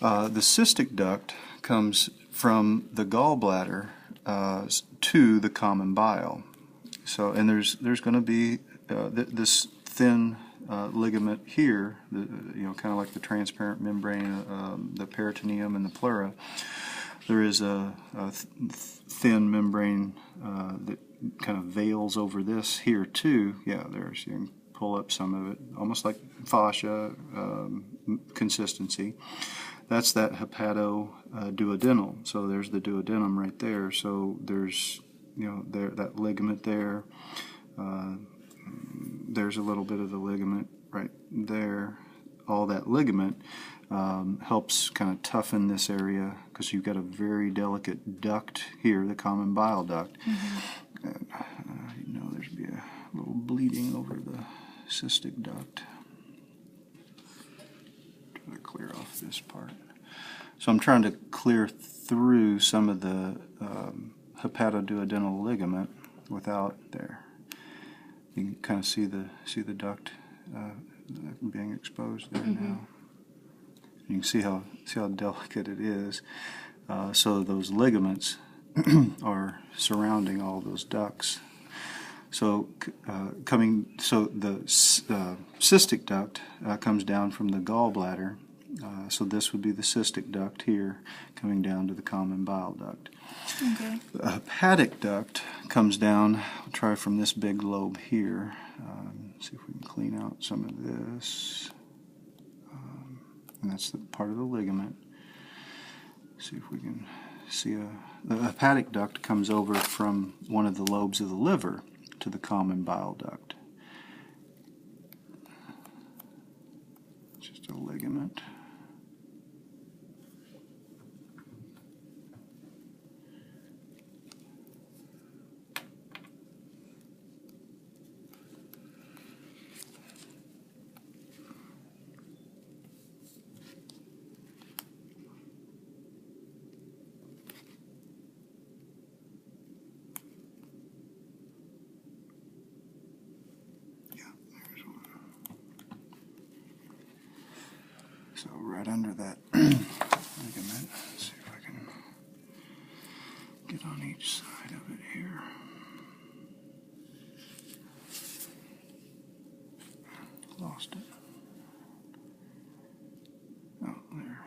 The cystic duct comes from the gallbladder to the common bile. So, and there's going to be this thin ligament here, kind of like the transparent membrane, the peritoneum and the pleura. There is a thin membrane that kind of veils over this here too. Yeah, there's, you can pull up some of it, almost like fascia consistency. That's that hepatoduodenal. So there's the duodenum right there. So there's, that ligament there. There's a little bit of the ligament right there. All that ligament helps kind of toughen this area because you've got a very delicate duct here, the common bile duct. Mm-hmm. And, there's be a little bleeding over the cystic duct. Try to clear off this part. So I'm trying to clear through some of the hepatoduodenal ligament without there. You can kind of see the duct being exposed there mm-hmm. now. You can see how delicate it is. So those ligaments are surrounding all those ducts. So the cystic duct comes down from the gallbladder. So this would be the cystic duct here, coming down to the common bile duct. Okay. The hepatic duct comes down. I'll try from this big lobe here. See if we can clean out some of this. And that's the part of the ligament. See if we can see the hepatic duct comes over from one of the lobes of the liver to the common bile duct. Just a ligament. So right under that ligament, let's see if I can get on each side of it here. Lost it. Oh, there.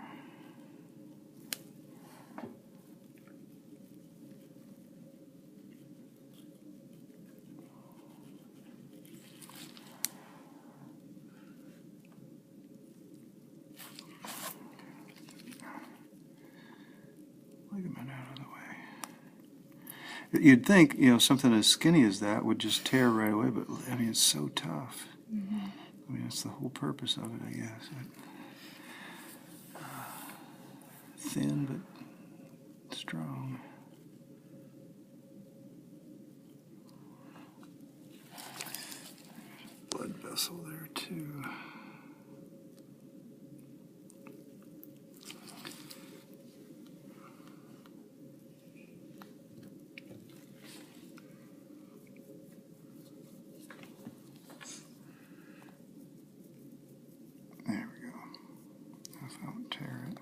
Ligament out of the way. You'd think, something as skinny as that would just tear right away, but I mean, it's so tough. Mm-hmm. I mean, that's the whole purpose of it, I guess. Thin but strong. Blood vessel there too. There we go. If I don't tear it.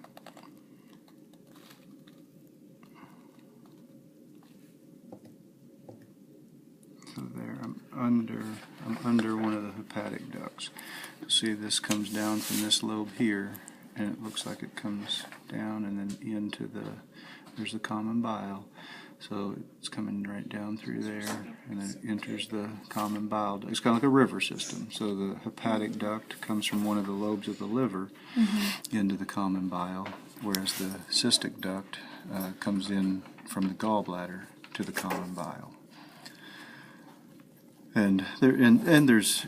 So there, I'm under one of the hepatic ducts. See, this comes down from this lobe here, and it looks like it comes down and then into there's the common bile. So it's coming right down through there, and then it enters the common bile duct. It's kind of like a river system. So the hepatic duct comes from one of the lobes of the liver mm-hmm. into the common bile, whereas the cystic duct comes in from the gallbladder to the common bile. And there's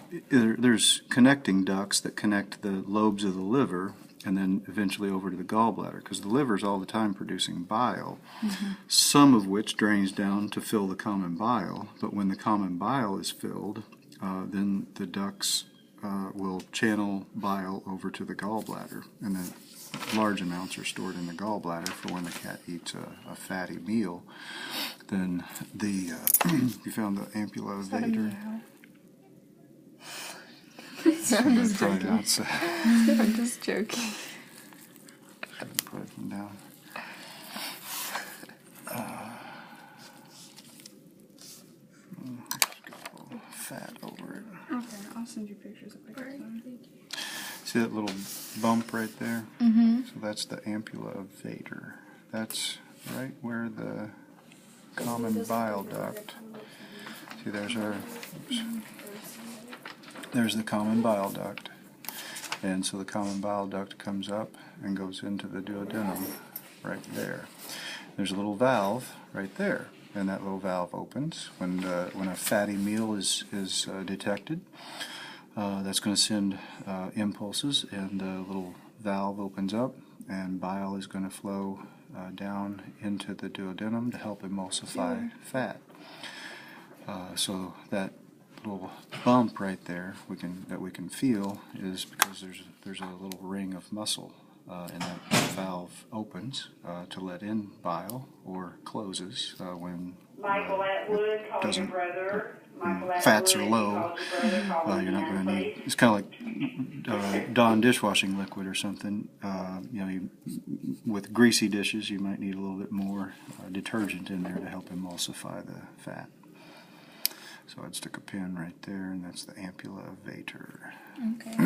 connecting ducts that connect the lobes of the liver and then eventually over to the gallbladder, because the liver is all the time producing bile, mm-hmm. some of which drains down to fill the common bile. But when the common bile is filled, then the ducts will channel bile over to the gallbladder, and then large amounts are stored in the gallbladder for when the cat eats a fatty meal. Then the you found the ampulla vader. I'm just joking. I'm just joking. down. Just got a little fat over it. Okay, I'll send you pictures of pictures. See that little bump right there? Mm-hmm. So that's the ampulla of Vater. That's right where the common bile duct. See, there's our. Oops. There's the common bile duct. And so the common bile duct comes up and goes into the duodenum right there. There's a little valve right there, and that little valve opens when a fatty meal is detected. That's going to send impulses, and the little valve opens up, and bile is going to flow down into the duodenum to help emulsify fat. So that little bump right there that we can feel is because there's a little ring of muscle, and that valve opens to let in bile or closes when doesn't. Fats are low. You're not going to need. It's kind of like Dawn dishwashing liquid or something. With greasy dishes, you might need a little bit more detergent in there to help emulsify the fat. So I'd stick a pin right there, and that's the ampulla of Vater. Okay.